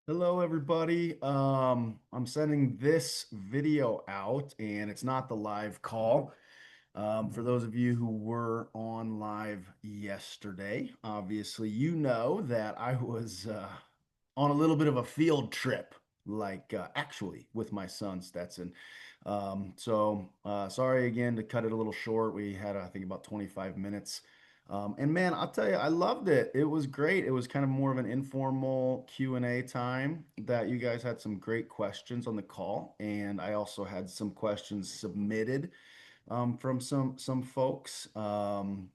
Hello, everybody. I'm sending this video out, and it's not the live call. For those of you who were on live yesterday, obviously, you know that I was on a little bit of a field trip, actually with my son Stetson. Sorry again to cut it a little short. We had, I think, about 25 minutes. And man, I'll tell you, I loved it. It was great. It was kind of more of an informal Q&A time that you guys had some great questions on the call, and I also had some questions submitted from some folks. And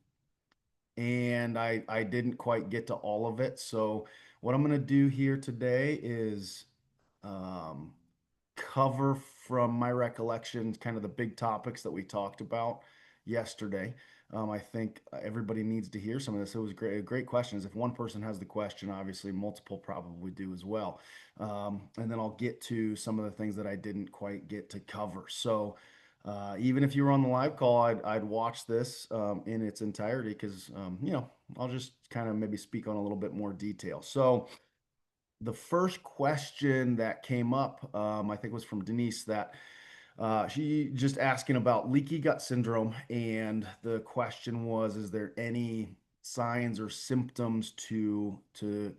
I didn't quite get to all of it. So what I'm going to do here today is um, cover from my recollection kind of the big topics that we talked about yesterday. I think everybody needs to hear some of this. It was great questions. If one person has the question, obviously multiple probably do as well. And then I'll get to some of the things that I didn't quite get to cover. So even if you were on the live call, I'd watch this in its entirety because, I'll just kind of maybe speak on a little bit more detail. So the first question that came up, I think was from Denise, that she just asking about leaky gut syndrome. And the question was, is there any signs or symptoms to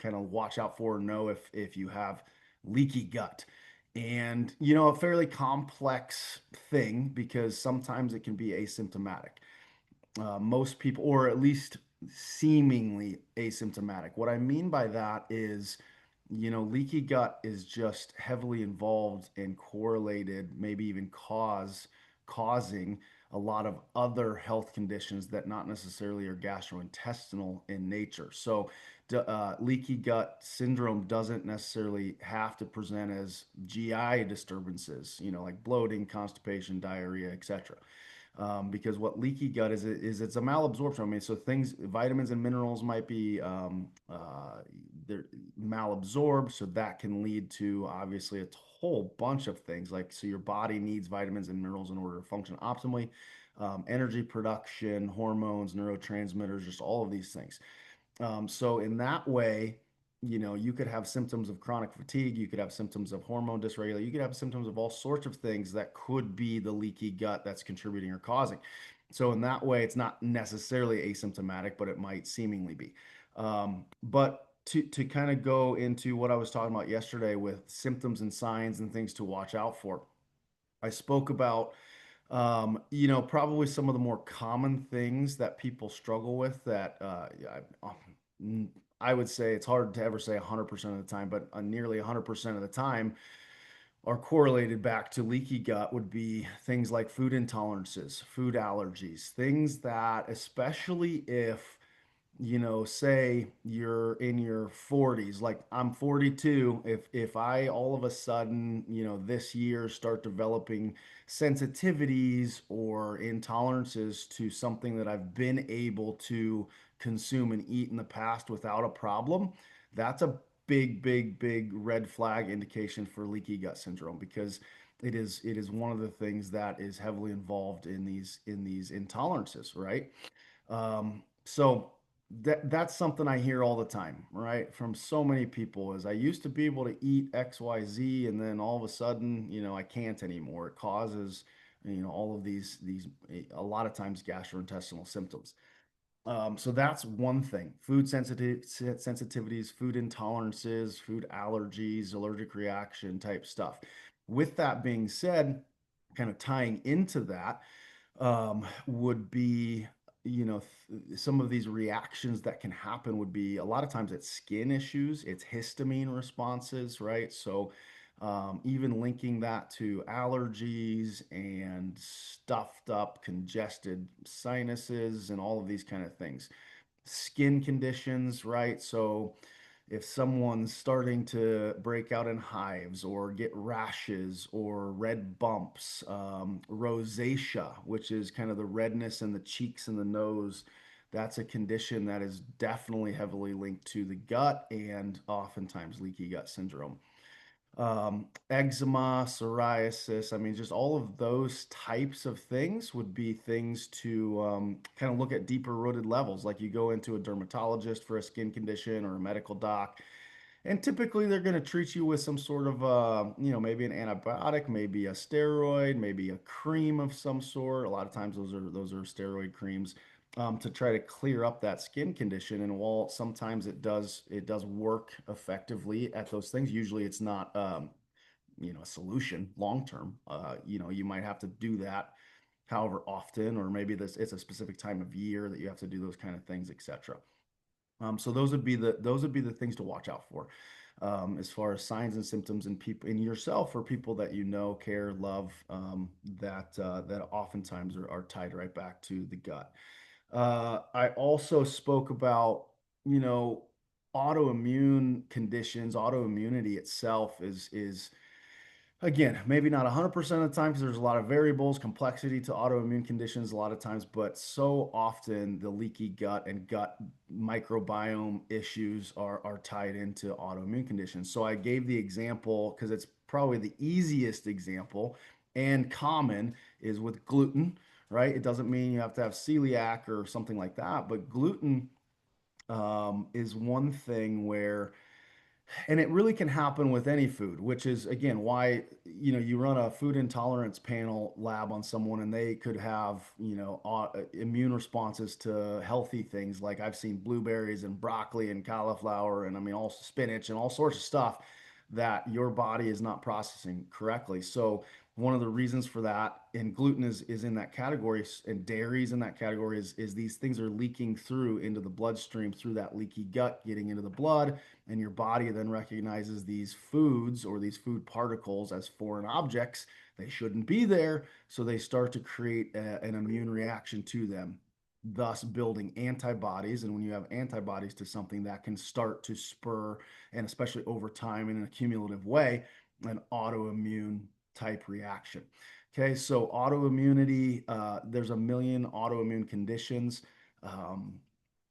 kind of watch out for or know if you have leaky gut? And, a fairly complex thing because sometimes it can be asymptomatic. Most people, or at least seemingly asymptomatic. What I mean by that is, leaky gut is just heavily involved and correlated, maybe even causing a lot of other health conditions that not necessarily are gastrointestinal in nature. So, leaky gut syndrome doesn't necessarily have to present as GI disturbances, like bloating, constipation, diarrhea, etc. Because what leaky gut is it's a malabsorption. I mean, so things, vitamins and minerals might be they're malabsorbed, so that can lead to obviously a whole bunch of things. Like, so your body needs vitamins and minerals in order to function optimally. Energy production, hormones, neurotransmitters, just all of these things. So in that way, you could have symptoms of chronic fatigue, you could have symptoms of hormone dysregulation, you could have symptoms of all sorts of things that could be the leaky gut that's contributing or causing. So in that way, it's not necessarily asymptomatic, but it might seemingly be. But to kind of go into what I was talking about yesterday with symptoms and signs and things to watch out for, I spoke about probably some of the more common things that people struggle with that I would say it's hard to ever say 100% of the time, but nearly 100% of the time are correlated back to leaky gut would be things like food intolerances, food allergies, things that, especially if say you're in your 40s, like I'm 42, if I all of a sudden, this year start developing sensitivities or intolerances to something that I've been able to consume and eat in the past without a problem, that's a big red flag indication for leaky gut syndrome because it is one of the things that is heavily involved in these intolerances, right? So that's something I hear all the time, right? From so many people is I used to be able to eat XYZ and then all of a sudden, I can't anymore. It causes, all of these a lot of times gastrointestinal symptoms. So that's one thing. Sensitivities, food intolerances, food allergies, allergic reaction type stuff. With that being said, kind of tying into that, would be, some of these reactions that can happen would be a lot of times it's skin issues, it's histamine responses, right? So, even linking that to allergies and stuffed up, congested sinuses, and all of these kind of things. Skin conditions, right? So, if someone's starting to break out in hives or get rashes or red bumps, rosacea, which is kind of the redness in the cheeks and the nose, that's a condition that is definitely heavily linked to the gut and oftentimes leaky gut syndrome. Eczema, psoriasis, I mean, just all of those types of things would be things to kind of look at deeper rooted levels. Like you go into a dermatologist for a skin condition or a medical doc, And typically they're going to treat you with some sort of, maybe an antibiotic, maybe a steroid, maybe a cream of some sort. A lot of times those are steroid creams to try to clear up that skin condition. And while sometimes it does work effectively at those things, usually it's not a solution long term. You might have to do that however often, or maybe this it's a specific time of year that you have to do those kind of things, etc. So those would be the things to watch out for, as far as signs and symptoms in people in yourself or people that you know, care, love, that oftentimes are tied right back to the gut. I also spoke about, you know, autoimmune conditions. Autoimmunity itself is again, maybe not 100% of the time because there's a lot of variables, complexity to autoimmune conditions a lot of times, but so often the leaky gut and gut microbiome issues are tied into autoimmune conditions. So I gave the example because it's probably the easiest example and common is with gluten, right? It doesn't mean you have to have celiac or something like that, but gluten is one thing where and it really can happen with any food, which is again why you run a food intolerance panel lab on someone and they could have immune responses to healthy things like I've seen blueberries and broccoli and cauliflower and I mean also spinach and all sorts of stuff that your body is not processing correctly. So one of the reasons for that, and gluten is in that category, and dairies in that category, is these things are leaking through into the bloodstream through that leaky gut, getting into the blood, and your body then recognizes these foods or these food particles as foreign objects. They shouldn't be there, so they start to create an immune reaction to them, thus building antibodies. And when you have antibodies to something, that can start to spur, and especially over time in a cumulative way, an autoimmune type reaction. Okay, so autoimmunity, there's a million autoimmune conditions. Um,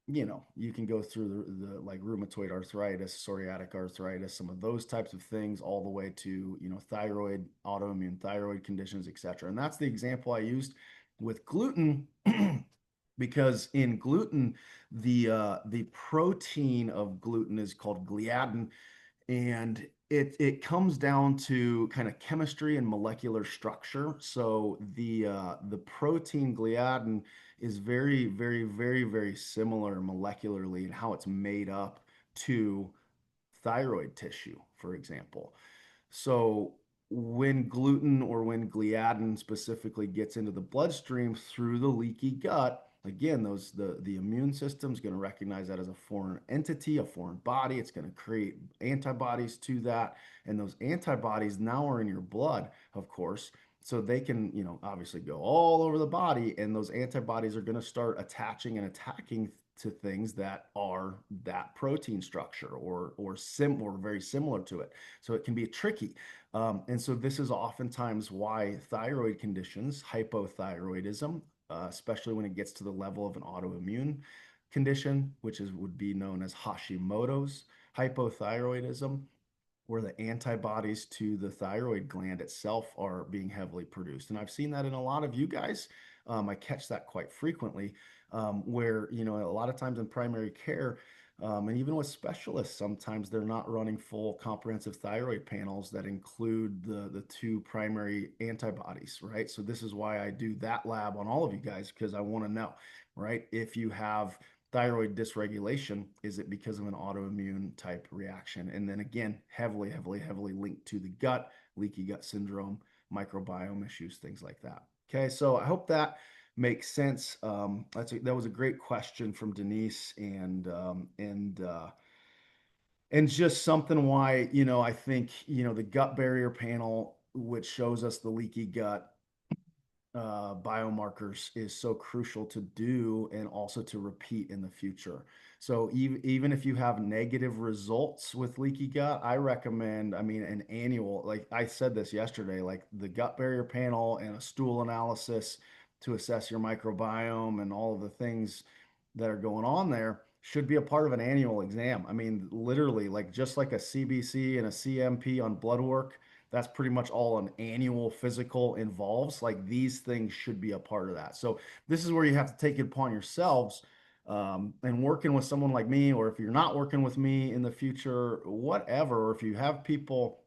you can go through the like rheumatoid arthritis, psoriatic arthritis, some of those types of things, all the way to, thyroid, autoimmune thyroid conditions, etc. And that's the example I used with gluten because in gluten, the protein of gluten is called gliadin, and it comes down to kind of chemistry and molecular structure. So the protein gliadin is very, very, very, very similar molecularly in how it's made up to thyroid tissue, for example. So when gluten or when gliadin specifically gets into the bloodstream through the leaky gut, again, the immune system is going to recognize that as a foreign entity, a foreign body. It's going to create antibodies to that, and those antibodies now are in your blood, of course. So they can, obviously go all over the body, and those antibodies are going to start attaching and attacking to things that are that protein structure or very similar to it. So it can be tricky. And so this is oftentimes why thyroid conditions, hypothyroidism, especially when it gets to the level of an autoimmune condition, which would be known as Hashimoto's hypothyroidism, where the antibodies to the thyroid gland itself are being heavily produced. And I've seen that in a lot of you guys. I catch that quite frequently, where, a lot of times in primary care, and even with specialists, sometimes they're not running full comprehensive thyroid panels that include the two primary antibodies, right? So this is why I do that lab on all of you guys, because I want to know, right? If you have thyroid dysregulation, is it because of an autoimmune type reaction? And then again, heavily, heavily, heavily linked to the gut, leaky gut syndrome, microbiome issues, things like that. Okay, so I hope that makes sense. That was a great question from Denise, and just something why, I think, the gut barrier panel, which shows us the leaky gut biomarkers, is so crucial to do and also to repeat in the future. So even if you have negative results with leaky gut, I recommend, I mean, an annual, like I said this yesterday, like the gut barrier panel and a stool analysis to assess your microbiome and all of the things that are going on there should be a part of an annual exam. I mean, literally, like just like a CBC and a CMP on blood work, that's pretty much all an annual physical involves. Like these things should be a part of that. So this is where you have to take it upon yourselves, And working with someone like me, or if you're not working with me in the future, whatever, or if you have people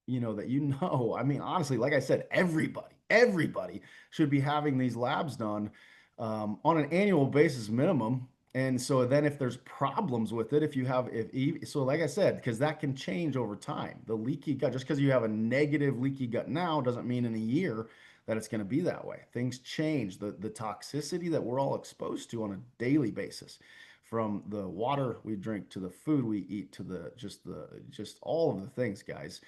that I mean, honestly, like I said, everybody should be having these labs done on an annual basis minimum. And so then if there's problems with it, so like I said, because that can change over time. The leaky gut, just because you have a negative leaky gut now doesn't mean in a year that it's going to be that way. Things change. The toxicity that we're all exposed to on a daily basis, from the water we drink to the food we eat to just all of the things, guys.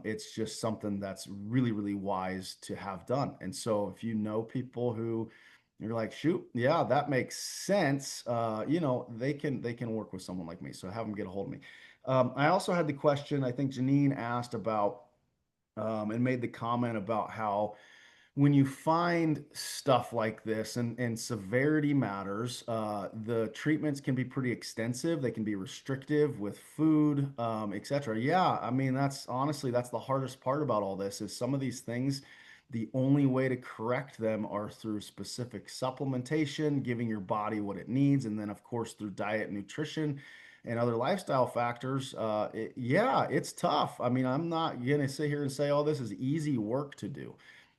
It's just something that's really, really wise to have done. And so if you know people who you're like, shoot, yeah, that makes sense, they can work with someone like me. So have them get a hold of me. I also had the question, I think Janine asked about and made the comment about how when you find stuff like this, and severity matters, the treatments can be pretty extensive. They can be restrictive with food, etc. Yeah, I mean, that's the hardest part about all this is some of these things, the only way to correct them are through specific supplementation, giving your body what it needs, and then of course through diet, nutrition, and other lifestyle factors. Yeah, it's tough. I mean, I'm not gonna sit here and say, oh, this is easy work to do.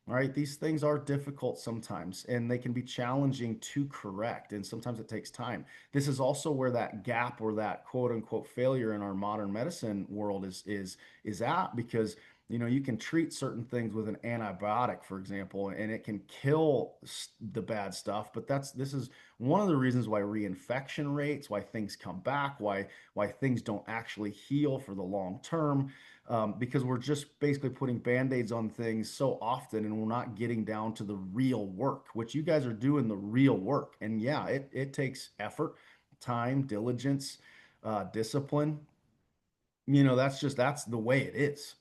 All right, these things are difficult sometimes and they can be challenging to correct, and sometimes it takes time. This is also where that gap or that quote unquote failure in our modern medicine world is at, because you can treat certain things with an antibiotic, for example, and it can kill the bad stuff, but this is one of the reasons why reinfection rates, why things come back, why things don't actually heal for the long term, because we're just basically putting band-aids on things so often and we're not getting down to the real work, which you guys are doing the real work. And yeah, it takes effort, time, diligence, discipline. That's the way it is.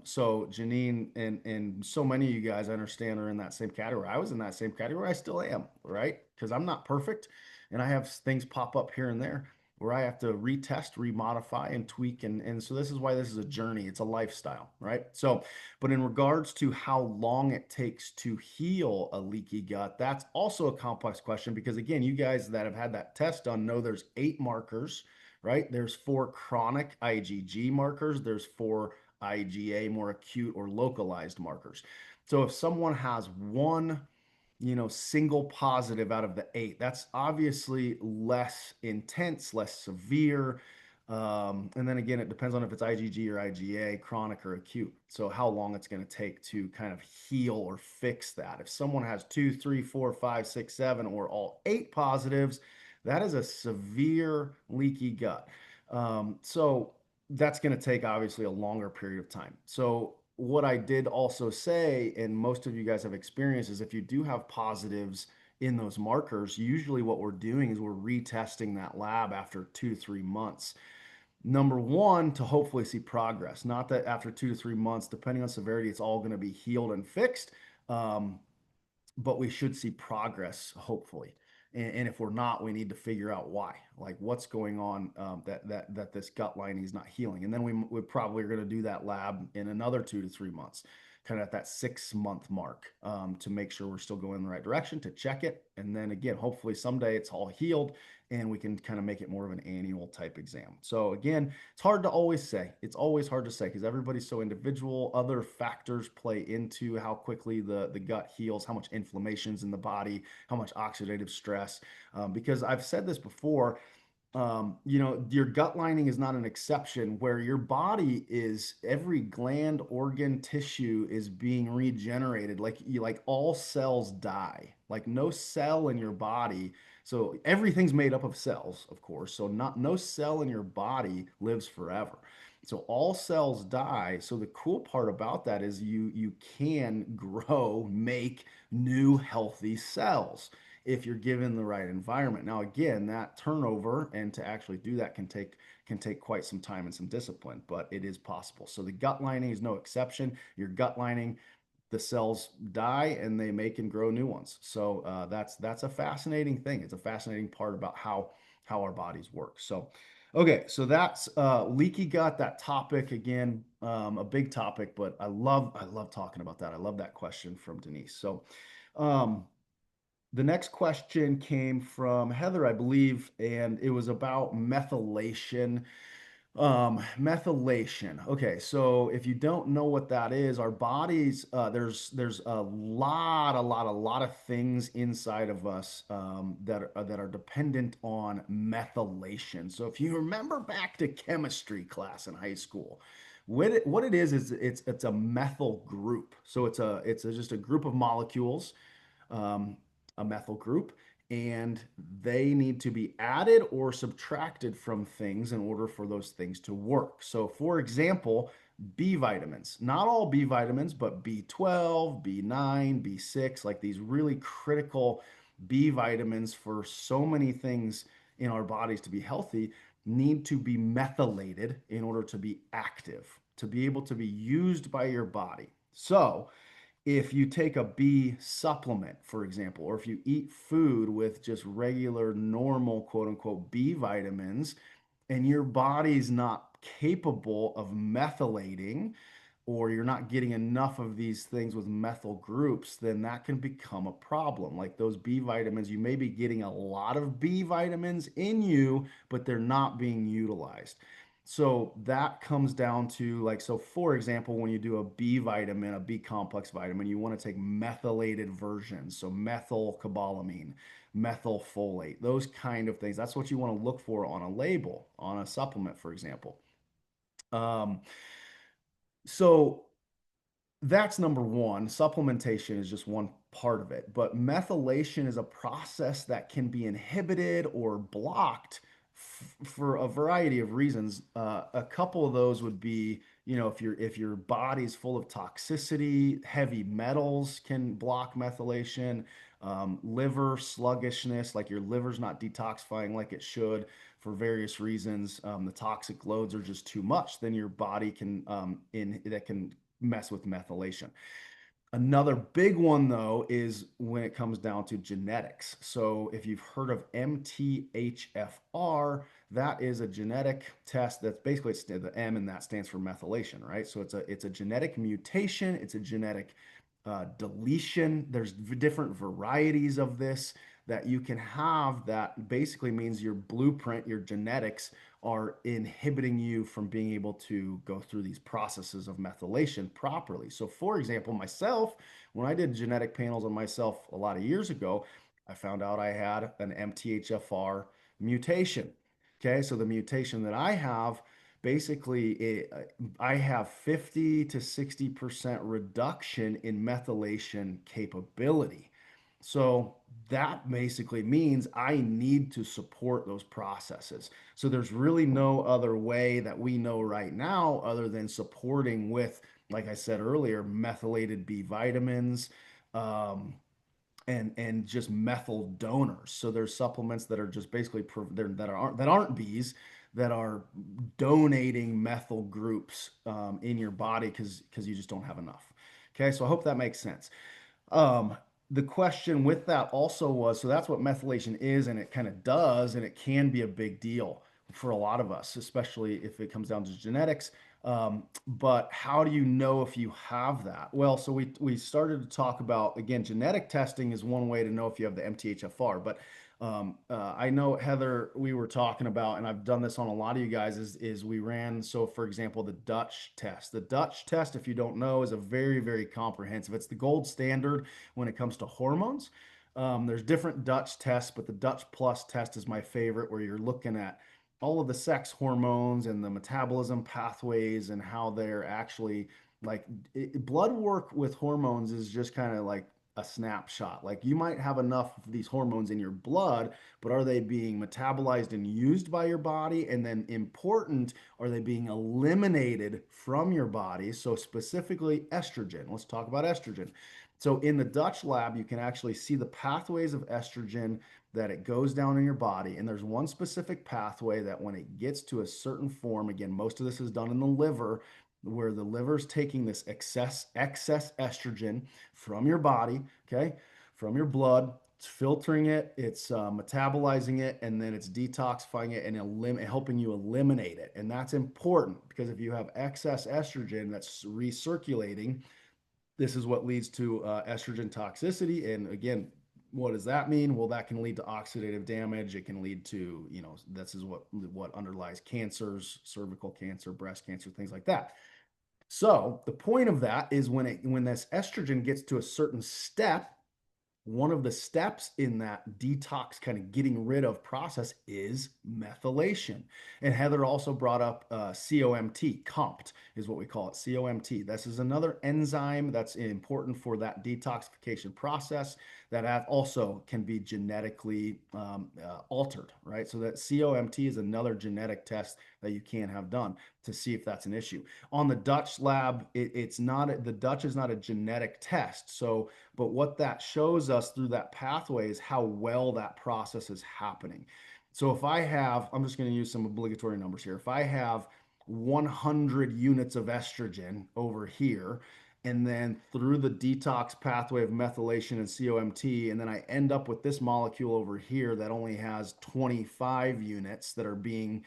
So Janine and so many of you guys, I understand, are in that same category. I was in that same category. I still am, right? Because I'm not perfect and I have things pop up here and there where I have to retest, remodify, and tweak. And so this is why this is a journey. It's a lifestyle, right? So, but in regards to how long it takes to heal a leaky gut, that's also a complex question, because again, you guys that have had that test done know there's 8 markers, right? There's 4 chronic IgG markers. There's 4 IgA, more acute or localized markers. So if someone has one, single positive out of the 8, that's obviously less intense, less severe. And then again, it depends on if it's IgG or IgA, chronic or acute. So how long it's going to take to kind of heal or fix that. If someone has 2, 3, 4, 5, 6, 7, or all 8 positives, that is a severe leaky gut. So that's going to take obviously a longer period of time. So what I did also say, and most of you guys have experienced, is if you do have positives in those markers, usually what we're doing is we're retesting that lab after 2 to 3 months. Number one, to hopefully see progress. Not that after 2 to 3 months, depending on severity, it's all going to be healed and fixed. Um, but we should see progress, hopefully. And if we're not, we need to figure out why, like what's going on, that this gut lining is not healing. And then we probably are going to do that lab in another 2 to 3 months, kind of at that 6 month mark, to make sure we're still going in the right direction, to check it. And then again, hopefully someday it's all healed and we can kind of make it more of an annual type exam. So again, it's hard to always say. It's always hard to say because everybody's so individual. Other factors play into how quickly the gut heals, how much inflammation's in the body, how much oxidative stress. Because I've said this before, your gut lining is not an exception, where your body is, every gland, organ, tissue is being regenerated. Like all cells die. Like no cell in your body. So everything's made up of cells, of course. So no cell in your body lives forever. So all cells die. So the cool part about that is you can grow, make new healthy cells if you're given the right environment. Now, again, that turnover and to actually do that can take quite some time and some discipline, but it is possible. So the gut lining is no exception. Your gut lining, the cells die and they make and grow new ones. So that's a fascinating thing. It's a fascinating part about how our bodies work. So okay, so that's leaky gut. That topic again, a big topic, but I love talking about that. I love that question from Denise. So. Um, The next question came from Heather, I believe, and it was about methylation. Methylation. Okay, so if you don't know what that is, our bodies, there's a lot of things inside of us that are dependent on methylation. So if you remember back to chemistry class in high school, what it is it's a methyl group. So just a group of molecules, um, a methyl group, and they need to be added or subtracted from things in order for those things to work. So, for example, B vitamins, not all B vitamins, but B12, B9, B6, like these really critical B vitamins for so many things in our bodies to be healthy, need to be methylated in order to be active, to be able to be used by your body. So, if you take a B supplement, for example, or if you eat food with just regular, normal, quote unquote, B vitamins, and your body's not capable of methylating, or you're not getting enough of these things with methyl groups, then that can become a problem. Like those B vitamins, you may be getting a lot of B vitamins in you, but they're not being utilized. So that comes down to like, so for example, when you do a B vitamin, a B complex vitamin, you want to take methylated versions. So methylcobalamin, methylfolate, those kind of things. That's what you want to look for on a label, on a supplement, for example. Um, so that's number one. Supplementation is just one part of it, but methylation is a process that can be inhibited or blocked for a variety of reasons. A couple of those would be, if your body's full of toxicity, heavy metals can block methylation. Liver sluggishness, like your liver's not detoxifying like it should for various reasons. The toxic loads are just too much. Then your body can in that can mess with methylation. Another big one, though, is when it comes down to genetics. So, if you've heard of MTHFR, that is a genetic test that's basically the M, and that stands for methylation, right? So, it's a genetic mutation, it's a genetic deletion. There's different varieties of this that you can have that basically means your blueprint, your genetics are inhibiting you from being able to go through these processes of methylation properly. So, for example, myself, when I did genetic panels on myself a lot of years ago, I found out I had an MTHFR mutation. Okay, so the mutation that I have basically I have 50 to 60% reduction in methylation capability. So that basically means I need to support those processes. So there's really no other way that we know right now other than supporting with, like I said earlier, methylated B vitamins, um, and just methyl donors. So there's supplements that are just basically that aren't bees that are donating methyl groups in your body because you just don't have enough. Okay, so I hope that makes sense. Um, the question with that also was, so that's what methylation is, and it kind of does, and it can be a big deal for a lot of us, especially if it comes down to genetics. But how do you know if you have that? Well, so we started to talk about, again, genetic testing is one way to know if you have the MTHFR, but I know Heather, we were talking about, and I've done this on a lot of you guys, is we ran, so for example, the Dutch test. The Dutch test, if you don't know, is a very, very comprehensive. It's the gold standard when it comes to hormones. There's different Dutch tests, but the Dutch Plus test is my favorite, where you're looking at all of the sex hormones and the metabolism pathways and how they're actually like blood work with hormones is just kind of like a snapshot. Like you might have enough of these hormones in your blood, but are they being metabolized and used by your body? And then important, are they being eliminated from your body? So specifically estrogen. Let's talk about estrogen. So in the Dutch lab, you can actually see the pathways of estrogen that it goes down in your body. And there's one specific pathway that when it gets to a certain form, again, most of this is done in the liver, where the liver's taking this excess estrogen from your body, okay, from your blood. It's filtering it, it's metabolizing it, and then it's detoxifying it and helping you eliminate it. And that's important because if you have excess estrogen that's recirculating, this is what leads to estrogen toxicity. And again, What does that mean? Well, that can lead to oxidative damage. It can lead to, this is what underlies cancers, cervical cancer, breast cancer, things like that. So the point of that is when this estrogen gets to a certain step, one of the steps in that detox kind of getting rid of process is methylation. And Heather also brought up COMT is what we call it, COMT. This is another enzyme that's important for that detoxification process that also can be genetically altered, right? So that COMT is another genetic test that you can have done to see if that's an issue. On the Dutch lab, it's not, the Dutch is not a genetic test. So but what that shows us through that pathway is how well that process is happening. So if I have, I'm just going to use some obligatory numbers here. If I have 100 units of estrogen over here, and then through the detox pathway of methylation and COMT, and then I end up with this molecule over here that only has 25 units that are being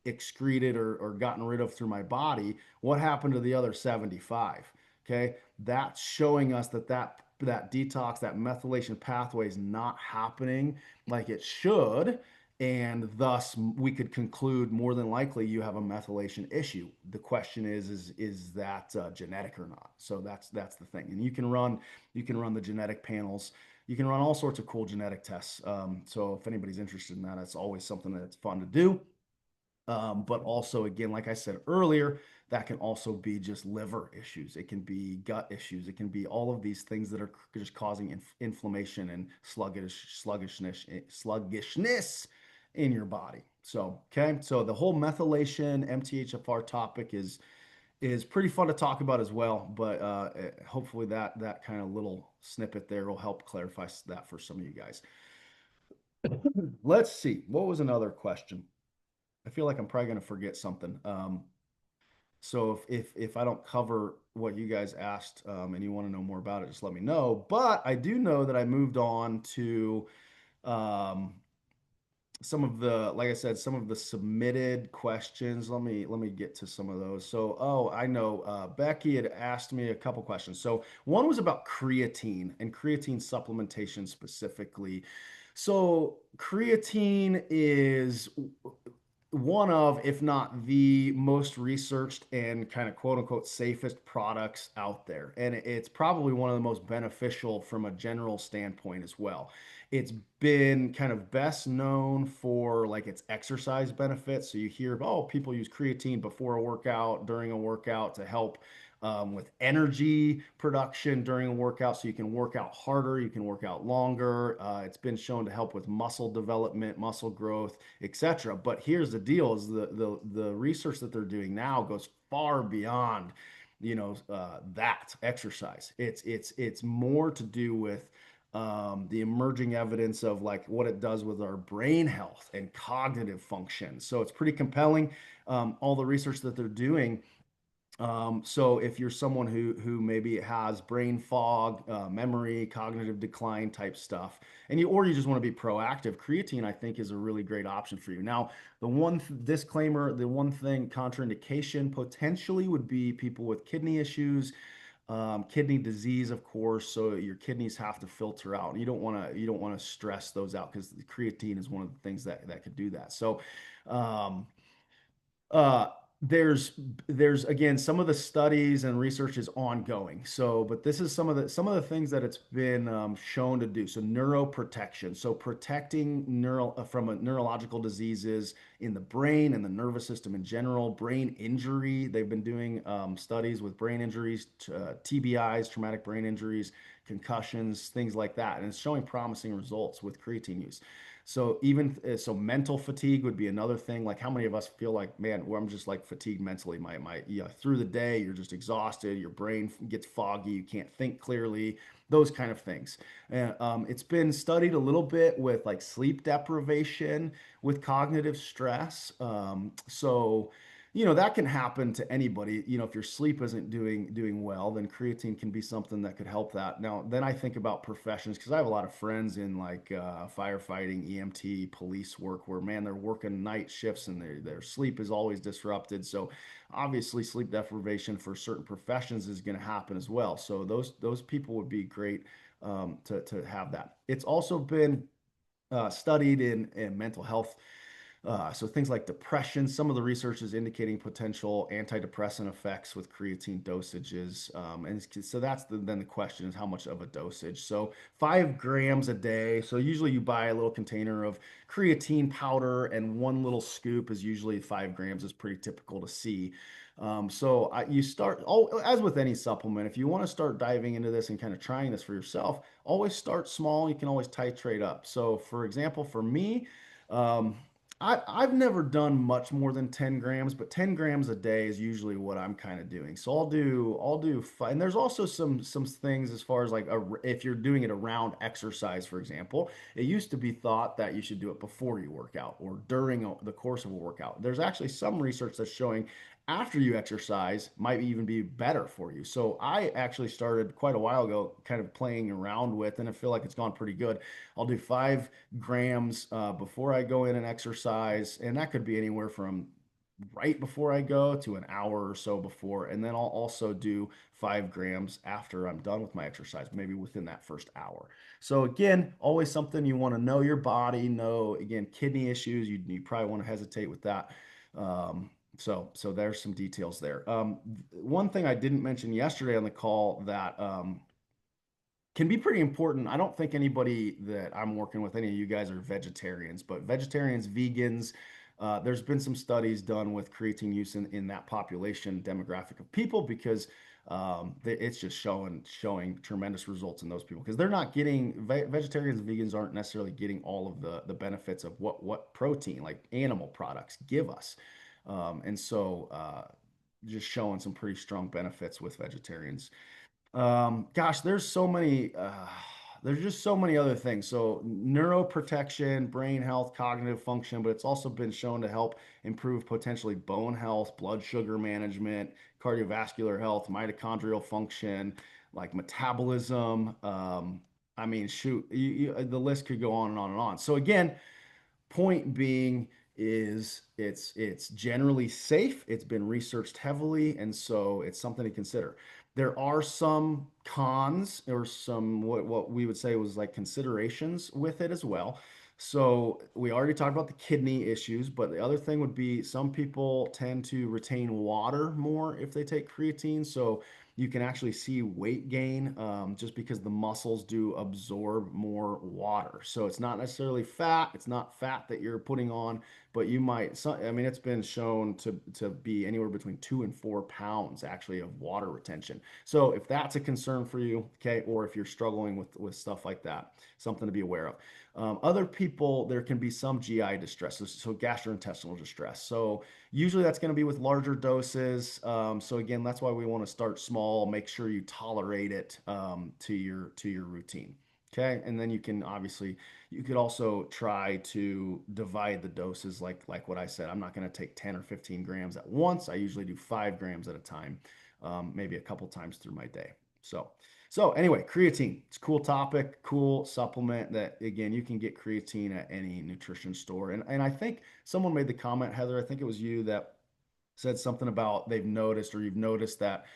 excreted or gotten rid of through my body, what happened to the other 75? Okay, that's showing us that detox, that methylation pathway is not happening like it should, and thus we could conclude more than likely you have a methylation issue. The question is that genetic or not? So that's the thing. And you can run the genetic panels. You can run all sorts of cool genetic tests. So if anybody's interested in that, it's always something that's fun to do. But also, again, like I said earlier, that can also be just liver issues. It can be gut issues. It can be all of these things that are just causing inflammation and sluggishness in your body. So, okay. So the whole methylation MTHFR topic is pretty fun to talk about as well. But hopefully that kind of little snippet there will help clarify that for some of you guys. Let's see. What was another question? I feel like I'm probably going to forget something. So if I don't cover what you guys asked, and you want to know more about it, just let me know. But I do know that I moved on to um, some of the, like I said, some of the submitted questions. Let me get to some of those. So, oh, I know Becky had asked me a couple questions. So one was about creatine and creatine supplementation specifically. So creatine is one of, if not the most researched and kind of quote unquote safest products out there. And it's probably one of the most beneficial from a general standpoint as well. It's been kind of best known for like its exercise benefits. So you hear, oh, people use creatine before a workout, during a workout to help with energy production during a workout, so you can work out harder, you can work out longer. It's been shown to help with muscle development, muscle growth, etc. But here's the deal: is the research that they're doing now goes far beyond, that exercise. It's more to do with the emerging evidence of like what it does with our brain health and cognitive function. So it's pretty compelling. All the research that they're doing, so if you're someone who maybe has brain fog, memory, cognitive decline type stuff, and you just want to be proactive, creatine I think is a really great option for you. Now, the one disclaimer, the one thing contraindication potentially would be people with kidney issues, kidney disease, of course. So your kidneys have to filter out, and you don't want to stress those out because the creatine is one of the things that could do that. So. Um, uh, there's there's again some of the studies and research is ongoing. So, but this is some of the things that it's been shown to do. So, neuroprotection. So, protecting from neurological diseases in the brain and the nervous system in general. Brain injury. They've been doing studies with brain injuries, TBIs, traumatic brain injuries, concussions, things like that, and it's showing promising results with creatine use. So even so, mental fatigue would be another thing. Like how many of us feel like, man, where I'm just like fatigued mentally. Through the day, you're just exhausted. Your brain gets foggy. You can't think clearly. Those kind of things. And it's been studied a little bit with like sleep deprivation with cognitive stress. So that can happen to anybody. If your sleep isn't doing well, then creatine can be something that could help that. Now, then I think about professions because I have a lot of friends in like firefighting, EMT, police work where, man, they're working night shifts and their sleep is always disrupted. So obviously sleep deprivation for certain professions is going to happen as well. So those people would be great to have that. It's also been studied in mental health, so things like depression. Some of the research is indicating potential antidepressant effects with creatine dosages. And so then the question is how much of a dosage. So 5 grams a day. So usually you buy a little container of creatine powder, and one little scoop is usually 5 grams is pretty typical to see. You start, as with any supplement, if you want to start diving into this and kind of trying this for yourself, always start small. You can always titrate up. So for example, for me, um, I've never done much more than 10 grams, but 10 grams a day is usually what I'm kind of doing. So and there's also some things as far as like if you're doing it around exercise, for example, it used to be thought that you should do it before you work out or during the course of a workout. There's actually some research that's showing after you exercise might even be better for you. So I actually started quite a while ago kind of playing around with, and I feel like it's gone pretty good. I'll do 5 grams before I go in and exercise, and that could be anywhere from right before I go to an hour or so before. And then I'll also do 5 grams after I'm done with my exercise, maybe within that first hour. So again, always something you want to know your body, know again, kidney issues, you probably want to hesitate with that. So there's some details there. One thing I didn't mention yesterday on the call that can be pretty important. I don't think anybody that I'm working with, any of you guys are vegetarians, but vegetarians, vegans, there's been some studies done with creatine use in that population demographic of people because it's just showing tremendous results in those people because they're not getting vegetarians and vegans aren't necessarily getting all of the benefits of what protein like animal products give us. Just showing some pretty strong benefits with vegetarians. Gosh, there's just so many other things. So neuroprotection, brain health, cognitive function, but it's also been shown to help improve potentially bone health, blood sugar management, cardiovascular health, mitochondrial function, like metabolism. I mean, shoot, the list could go on and on and on. So again, point being is it's generally safe. It's been researched heavily, and so it's something to consider. There are some cons or some what we would say was like considerations with it as well. So we already talked about the kidney issues, but the other thing would be some people tend to retain water more if they take creatine. So you can actually see weight gain just because the muscles do absorb more water. So it's not necessarily fat. It's not fat that you're putting on, but you might. I mean, it's been shown to be anywhere between 2 and 4 pounds actually of water retention. So if that's a concern for you, okay, or if you're struggling with stuff like that, something to be aware of. Other people, there can be some GI distress, so gastrointestinal distress. So usually that's going to be with larger doses. So again, that's why we want to start small. Make sure you tolerate it to your routine. Okay, and then you could also try to divide the doses, like what I said. I'm not going to take 10 or 15 grams at once. I usually do 5 grams at a time, maybe a couple times through my day. So anyway, creatine. It's a cool topic, cool supplement that again you can get creatine at any nutrition store. And I think someone made the comment, Heather, I think it was you that said something about they've noticed or you've noticed that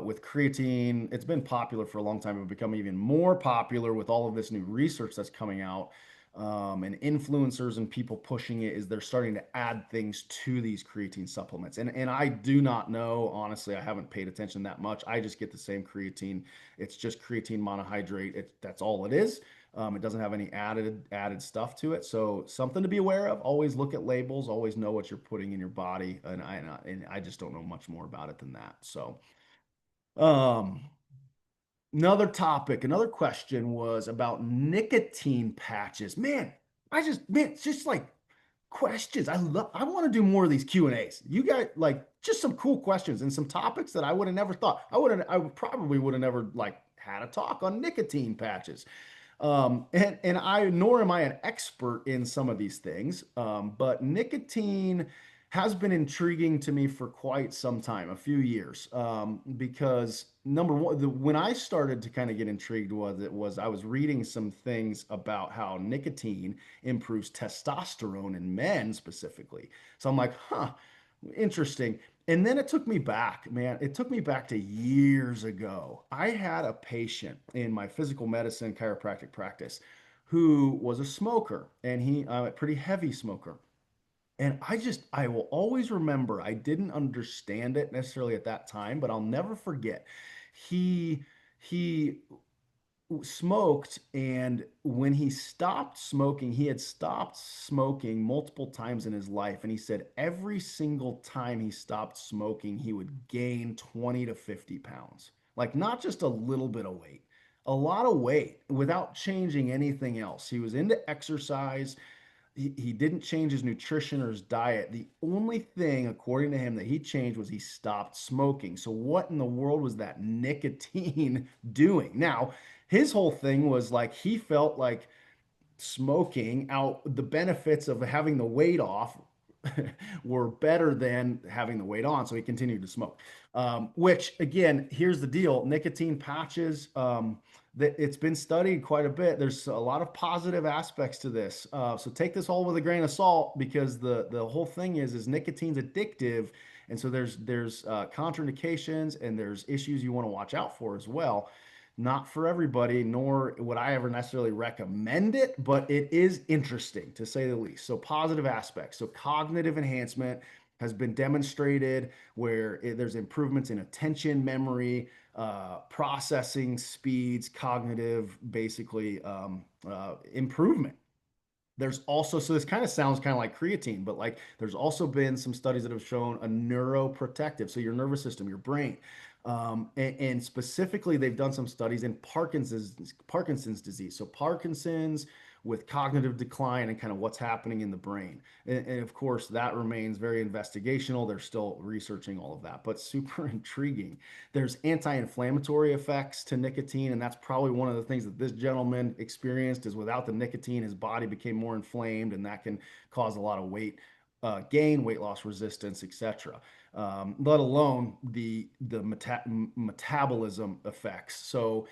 with creatine, it's been popular for a long time. It would become even more popular with all of this new research that's coming out. And influencers and people pushing it is they're starting to add things to these creatine supplements. And I do not know, honestly, I haven't paid attention that much. I just get the same creatine. It's just creatine monohydrate. That's all it is. It doesn't have any added stuff to it. So something to be aware of. Always look at labels. Always know what you're putting in your body. And I just don't know much more about it than that. So um, another question was about nicotine patches. Man, it's just like questions. I want to do more of these Q&As. You got like just some cool questions and some topics that I would have never thought. Probably would have never like had a talk on nicotine patches. And nor am I an expert in some of these things, but nicotine has been intriguing to me for quite some time, a few years, because number one, when I started to kind of get intrigued was I was reading some things about how nicotine improves testosterone in men specifically. So I'm like, huh, interesting. And then it took me back, man. It took me back to years ago. I had a patient in my physical medicine chiropractic practice who was a smoker, and he a pretty heavy smoker. And I will always remember, I didn't understand it necessarily at that time, but I'll never forget. He he smoked, and when he stopped smoking, he had stopped smoking multiple times in his life, and he said every single time he stopped smoking he would gain 20 to 50 pounds, like not just a little bit of weight, a lot of weight without changing anything else. He was into exercise. He didn't change his nutrition or his diet. The only thing, according to him, that he changed was he stopped smoking. So, what in the world was that nicotine doing? Now, his whole thing was like he felt like smoking out the benefits of having the weight off were better than having the weight on. So he continued to smoke. Which again, here's the deal: nicotine patches. That it's been studied quite a bit. There's a lot of positive aspects to this. So take this all with a grain of salt because the whole thing is nicotine's addictive, and so there's contraindications and there's issues you want to watch out for as well. Not for everybody, nor would I ever necessarily recommend it, but it is interesting to say the least. So, positive aspects. So, cognitive enhancement has been demonstrated where there's improvements in attention, memory, processing speeds, cognitive, basically improvement. There's also, so this kind of sounds kind of like creatine, but like there's also been some studies that have shown a neuroprotective, so your nervous system, your brain. And specifically, they've done some studies in Parkinson's disease. So Parkinson's with cognitive decline and kind of what's happening in the brain. And of course, that remains very investigational. They're still researching all of that, but super intriguing. There's anti-inflammatory effects to nicotine, and that's probably one of the things that this gentleman experienced is without the nicotine, his body became more inflamed, and that can cause a lot of weight gain, weight loss resistance, etc. Let alone the metabolism effects. So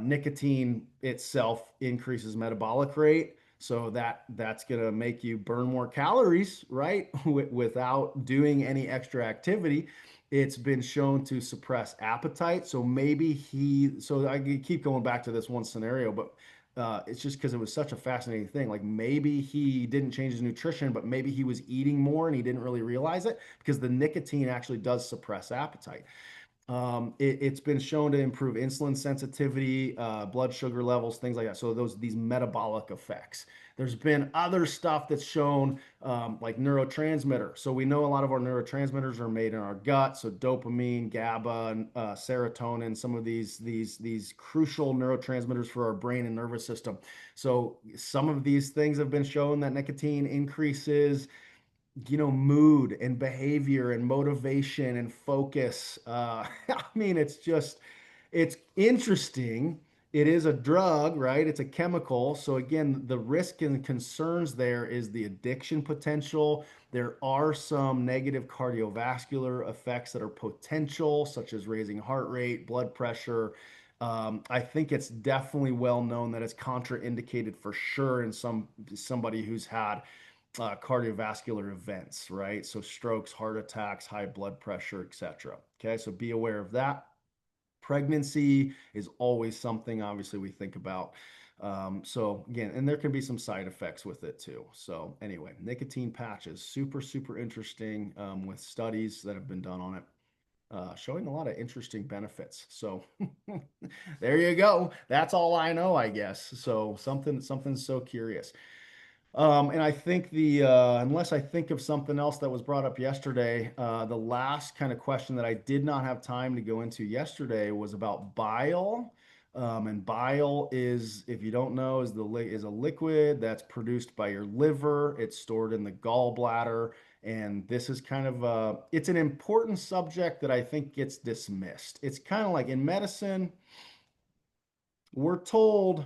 nicotine itself increases metabolic rate. So that's going to make you burn more calories, right? Without doing any extra activity. It's been shown to suppress appetite. So I keep going back to this one scenario, but it's just because it was such a fascinating thing. Like maybe he didn't change his nutrition, but maybe he was eating more and he didn't really realize it because the nicotine actually does suppress appetite. It's been shown to improve insulin sensitivity, blood sugar levels, things like that. So these metabolic effects. There's been other stuff that's shown like neurotransmitter. So we know a lot of our neurotransmitters are made in our gut. So dopamine, GABA, and serotonin, some of these crucial neurotransmitters for our brain and nervous system. So some of these things have been shown that nicotine increases mood and behavior and motivation and focus. I mean, it's interesting. It is a drug, right? It's a chemical. So again, the risk and concerns there is the addiction potential. There are some negative cardiovascular effects that are potential, such as raising heart rate, blood pressure. I think it's definitely well known that it's contraindicated for sure in somebody who's had cardiovascular events, right? So strokes, heart attacks, high blood pressure, etc. Okay, so be aware of that. Pregnancy is always something, obviously, we think about. So again, and there can be some side effects with it too. So anyway, nicotine patches, super, super interesting with studies that have been done on it. Showing a lot of interesting benefits. So there you go. That's all I know, I guess. So something so curious. And I think unless I think of something else that was brought up yesterday, the last kind of question that I did not have time to go into yesterday was about bile. And bile is, if you don't know, is a liquid that's produced by your liver. It's stored in the gallbladder, and this is kind of it's an important subject that I think gets dismissed. It's kind of like in medicine, we're told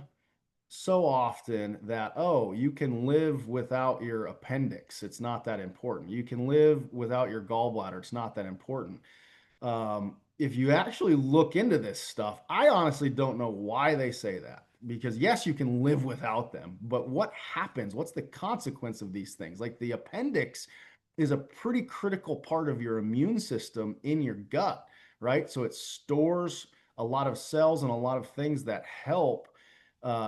so often that, oh, you can live without your appendix. It's not that important. You can live without your gallbladder. It's not that important. If you actually look into this stuff, I honestly don't know why they say that. Because yes, you can live without them, but what happens? What's the consequence of these things? Like the appendix is a pretty critical part of your immune system in your gut, right? So it stores a lot of cells and a lot of things that help.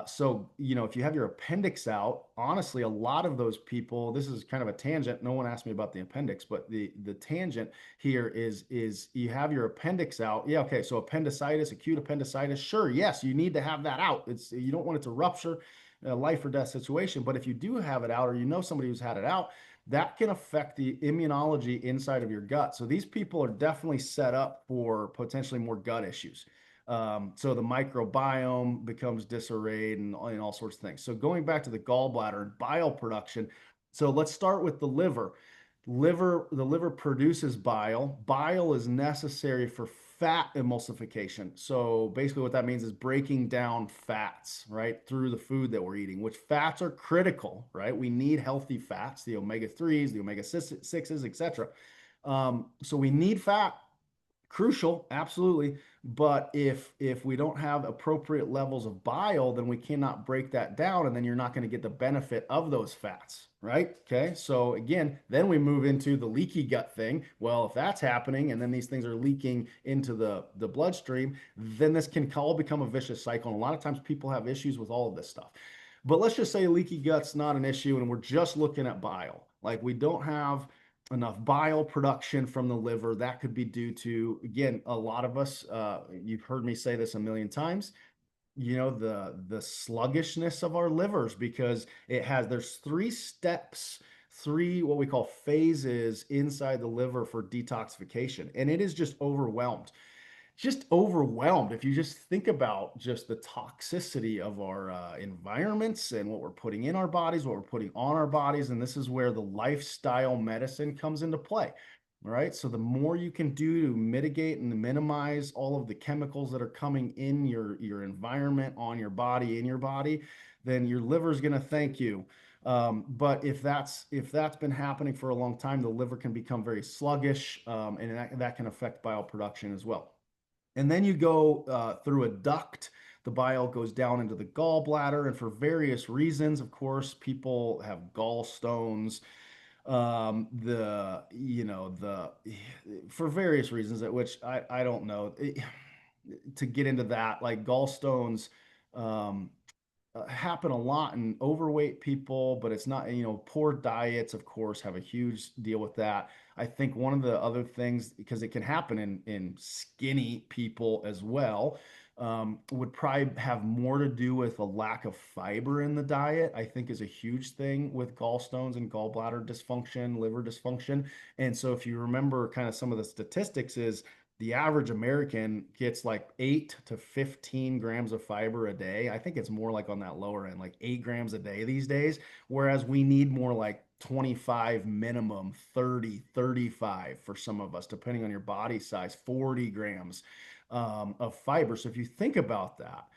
So, if you have your appendix out, honestly, a lot of those people, this is kind of a tangent. No one asked me about the appendix, but the tangent here is you have your appendix out. Yeah, okay. So appendicitis, acute appendicitis, sure, yes, you need to have that out. You don't want it to rupture, a life or death situation. But if you do have it out, or somebody who's had it out, that can affect the immunology inside of your gut. So these people are definitely set up for potentially more gut issues. So the microbiome becomes disarrayed and all sorts of things. So going back to the gallbladder and bile production, so let's start with the liver. The liver produces bile. Bile is necessary for fat emulsification. So basically what that means is breaking down fats, right, through the food that we're eating, which fats are critical, right? We need healthy fats, the omega-3s, the omega-6s, etc. So we need fat, crucial, absolutely. But if we don't have appropriate levels of bile, then we cannot break that down, and then you're not going to get the benefit of those fats, right? Okay. So again, then we move into the leaky gut thing. Well, if that's happening, and then these things are leaking into the bloodstream, then this can all become a vicious cycle. And a lot of times people have issues with all of this stuff. But let's just say leaky gut's not an issue, and we're just looking at bile. Like we don't have enough bile production from the liver. That could be due to, again, a lot of us, you've heard me say this a million times, the sluggishness of our livers, because there's three steps, three what we call phases inside the liver for detoxification, and it is just overwhelmed. If you just think about just the toxicity of our environments and what we're putting in our bodies, what we're putting on our bodies, and this is where the lifestyle medicine comes into play. All right. So the more you can do to mitigate and minimize all of the chemicals that are coming in your environment, on your body, in your body, then your liver is going to thank you. But if that's been happening for a long time, the liver can become very sluggish, and that can affect bile production as well. And then you go through a duct. The bile goes down into the gallbladder, and for various reasons, of course, people have gallstones. The for various reasons, at which I don't know. To get into that, like gallstones, um, happen a lot in overweight people, but it's not, poor diets, of course, have a huge deal with that. I think one of the other things, because it can happen in skinny people as well, would probably have more to do with a lack of fiber in the diet, I think is a huge thing with gallstones and gallbladder dysfunction, liver dysfunction. And so if you remember kind of some of the statistics is the average American gets like 8 to 15 grams of fiber a day. I think it's more like on that lower end, like 8 grams a day these days, whereas we need more like 25 minimum, 30, 35 for some of us, depending on your body size, 40 grams of fiber. So if you think about that,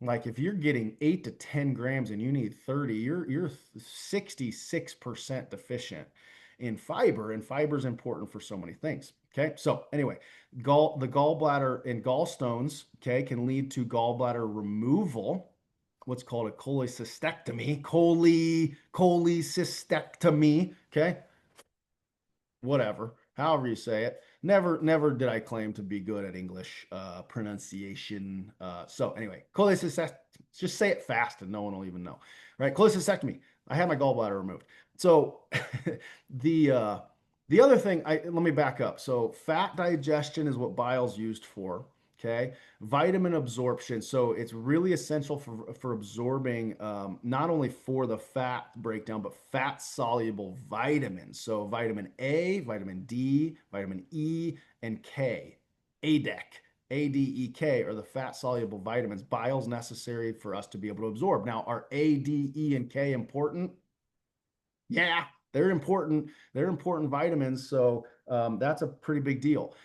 like if you're getting 8 to 10 grams and you need 30, you're 66% deficient in fiber, and fiber is important for so many things. Okay. So anyway, the gallbladder and gallstones, okay, can lead to gallbladder removal, what's called a cholecystectomy. Okay, whatever, however you say it. Never did I claim to be good at English pronunciation. So anyway, cholecystectomy. Just say it fast, and no one will even know. Right? Cholecystectomy. I had my gallbladder removed. So the uh, the other thing, let me back up. So fat digestion is what bile's used for. Okay, vitamin absorption. So it's really essential for absorbing, not only for the fat breakdown, but fat soluble vitamins. So vitamin A, vitamin D, vitamin E, and K. ADEK, ADEK are the fat soluble vitamins. Bile's necessary for us to be able to absorb. Now, are A, D, E, and K important? Yeah, they're important. They're important vitamins. So that's a pretty big deal.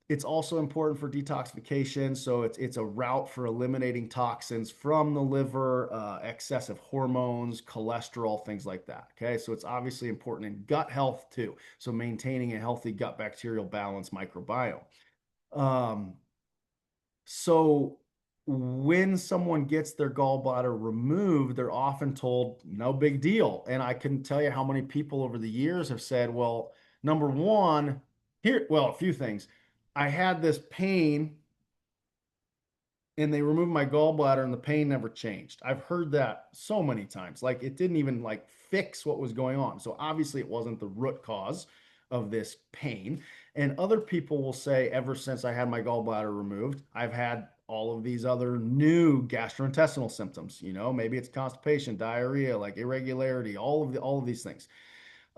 It's also important for detoxification. So it's a route for eliminating toxins from the liver, excessive hormones, cholesterol, things like that. Okay. So it's obviously important in gut health too. So maintaining a healthy gut bacterial balance microbiome. Um, so when someone gets their gallbladder removed, they're often told, no big deal. And I couldn't tell you how many people over the years have said, well, Number one, a few things. I had this pain and they removed my gallbladder and the pain never changed. I've heard that so many times. Like it didn't even like fix what was going on. So obviously it wasn't the root cause of this pain. And other people will say ever since I had my gallbladder removed, I've had all of these other new gastrointestinal symptoms, maybe it's constipation, diarrhea, like irregularity, all of these things.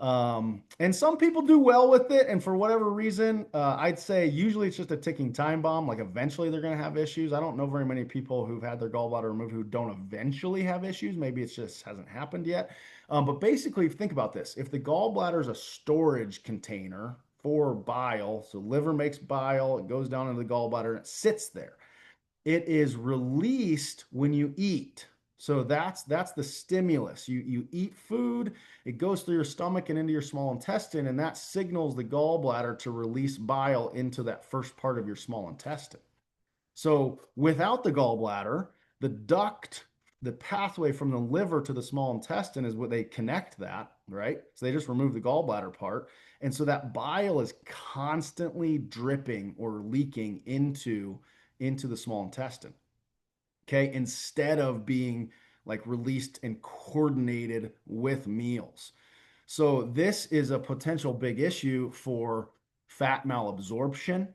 And some people do well with it, and for whatever reason, I'd say usually it's just a ticking time bomb. Like eventually they're going to have issues. I don't know very many people who've had their gallbladder removed who don't eventually have issues. Maybe it just hasn't happened yet. But basically, think about this: if the gallbladder is a storage container for bile, so liver makes bile, it goes down into the gallbladder and it sits there. It is released when you eat. So that's the stimulus. You eat food, it goes through your stomach and into your small intestine, and that signals the gallbladder to release bile into that first part of your small intestine. So without the gallbladder, the duct, the pathway from the liver to the small intestine is what they connect that, right? So they just remove the gallbladder part. And so that bile is constantly dripping or leaking into the small intestine. Okay. Instead of being like released and coordinated with meals. So this is a potential big issue for fat malabsorption,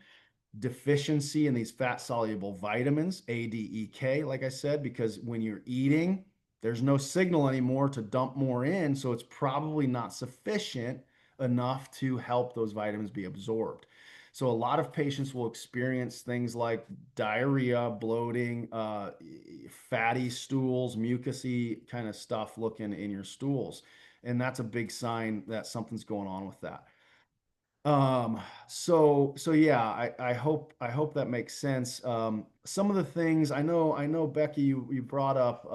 deficiency in these fat soluble vitamins, A, D, E, K, like I said, because when you're eating, there's no signal anymore to dump more in. So it's probably not sufficient enough to help those vitamins be absorbed. So a lot of patients will experience things like diarrhea, bloating, fatty stools, mucousy kind of stuff looking in your stools. And that's a big sign that something's going on with that. So yeah, I hope that makes sense. Some of the things I know, Becky, you brought up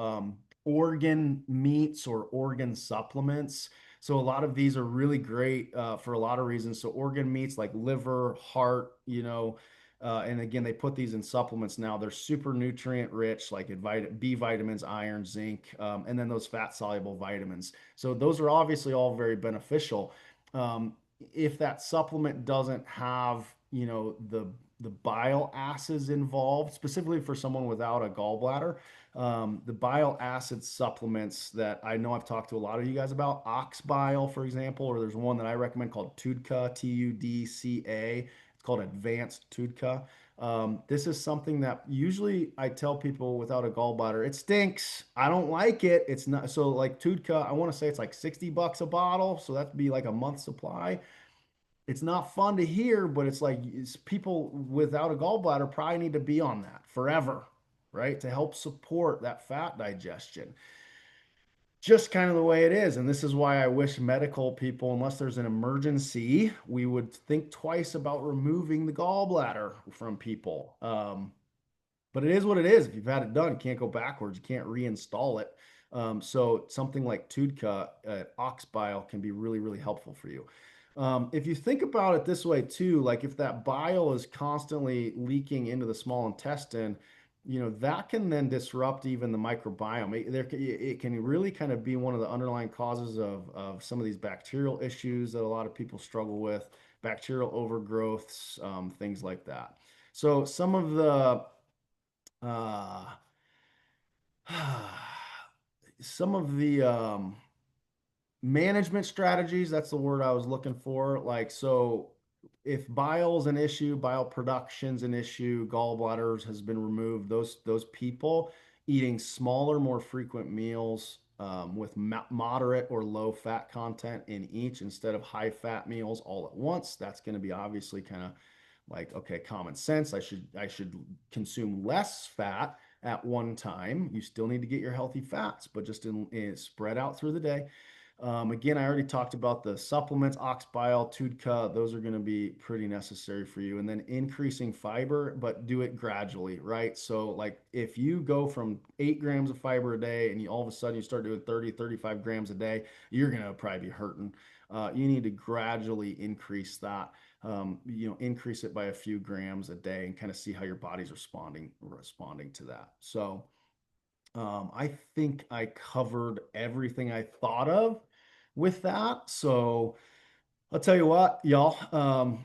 organ meats or organ supplements. So a lot of these are really great for a lot of reasons. So organ meats like liver, heart, and again, they put these in supplements now. They're super nutrient rich, like B vitamins, iron, zinc, and then those fat soluble vitamins. So those are obviously all very beneficial. If that supplement doesn't have, the bile acids involved, specifically for someone without a gallbladder, the bile acid supplements that I know I've talked to a lot of you guys about, ox bile, for example, or there's one that I recommend called Tudca, Tudca. It's called Advanced Tudca. This is something that usually I tell people without a gallbladder, it stinks. I don't like it. It's not so like Tudca, I want to say it's like $60 a bottle. So that'd be like a month supply. It's not fun to hear, but it's people without a gallbladder probably need to be on that forever, right? To help support that fat digestion. Just kind of the way it is. And this is why I wish medical people, unless there's an emergency, we would think twice about removing the gallbladder from people. But it is what it is. If you've had it done, you can't go backwards. You can't reinstall it. So something like Tudca, ox bile can be really, really helpful for you. If you think about it this way too, like if that bile is constantly leaking into the small intestine, that can then disrupt even the microbiome. It can really kind of be one of the underlying causes of some of these bacterial issues that a lot of people struggle with, bacterial overgrowths, things like that. So some of the uh, some of the management strategies, that's the word I was looking for. Like, so if bile's an issue, bile production's an issue, gallbladders has been removed, those people eating smaller, more frequent meals with moderate or low fat content in each instead of high fat meals all at once. That's going to be obviously kind of like, okay, common sense. I should consume less fat at one time. You still need to get your healthy fats, but just spread out through the day. Again, I already talked about the supplements, ox bile, Tudca. Those are going to be pretty necessary for you. And then increasing fiber, but do it gradually, right? So like if you go from 8 grams of fiber a day and all of a sudden you start doing 30, 35 grams a day, you're going to probably be hurting. You need to gradually increase that. Increase it by a few grams a day and kind of see how your body's responding to that. So I think I covered everything I thought of with that. So I'll tell you what, y'all.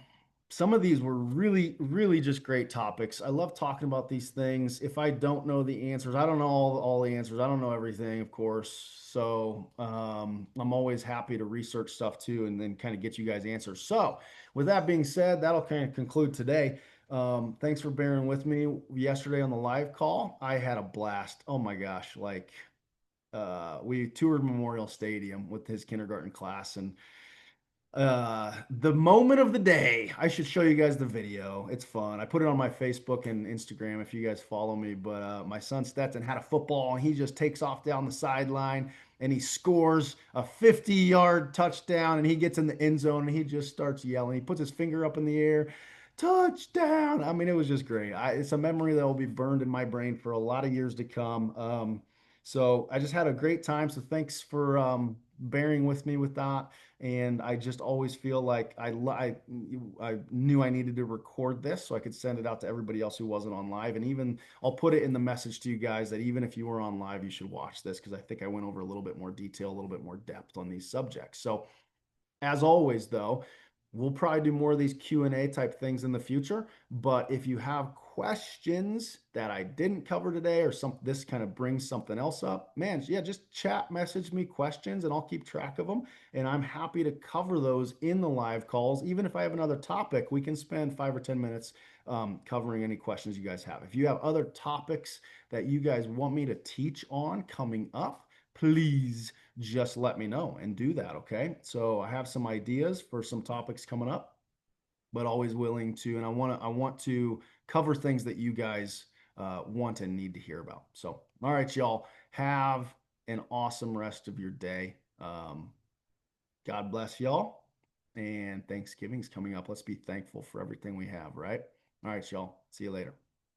Some of these were really, really just great topics. I love talking about these things. If I don't know the answers, I don't know all the answers. I don't know everything, of course. So I'm always happy to research stuff too and then kind of get you guys answers. So, with that being said, that'll kind of conclude today. Thanks for bearing with me yesterday on the live call. I had a blast. Oh my gosh, like we toured Memorial Stadium with his kindergarten class and the moment of the day. I should show you guys the video. It's fun. I put it on my Facebook and Instagram if you guys follow me. But my son Stetson had a football and he just takes off down the sideline and he scores a 50-yard touchdown and he gets in the end zone and he just starts yelling. He puts his finger up in the air, touchdown. I mean, it was just great. It's a memory that will be burned in my brain for a lot of years to come. So I just had a great time. So thanks for bearing with me with that. And I just always feel like I knew I needed to record this so I could send it out to everybody else who wasn't on live. And even I'll put it in the message to you guys that even if you were on live, you should watch this because I think I went over a little bit more detail, a little bit more depth on these subjects. So as always, though, we'll probably do more of these Q&A type things in the future. But if you have questions that I didn't cover today or some this kind of brings something else up, man, yeah, just chat message me questions and I'll keep track of them. And I'm happy to cover those in the live calls. Even if I have another topic, we can spend 5 or 10 minutes covering any questions you guys have. If you have other topics that you guys want me to teach on coming up, please just let me know and do that. Okay. So I have some ideas for some topics coming up, but always willing to, and I want to cover things that you guys want and need to hear about. So, all right, y'all have an awesome rest of your day. God bless y'all. And Thanksgiving's coming up. Let's be thankful for everything we have, right? All right, y'all. See you later.